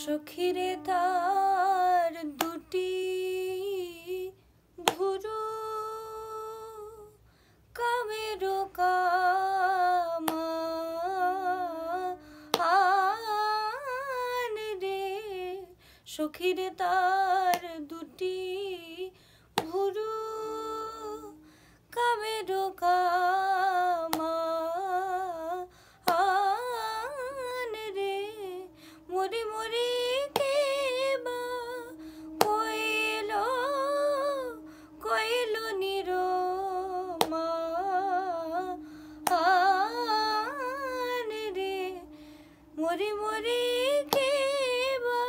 সখীরে তার দুটি ভুরু কামের কামান রে। সখীরে তার দুটি ভুরু কামের কামান রে। মরি মরি কে বা কইল নিরমান রে। মরি মরি কে বা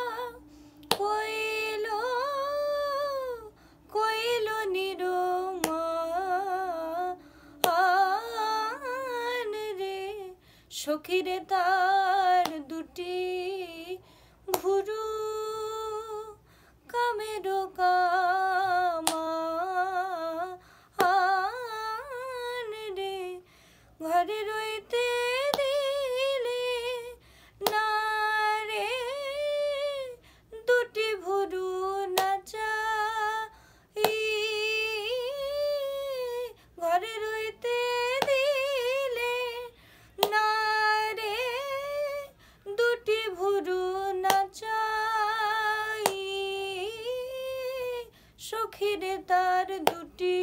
কইল নিরমান রে। সখীরে তার দুটি ভুরু কামের কামান রে। ঘরে রইতে দিলে না রে দুটি ভুরু নাচাই। ঘরে রইতে দিলে না রে দুটি ভুরু নাচাই। সখীরে তার দুটি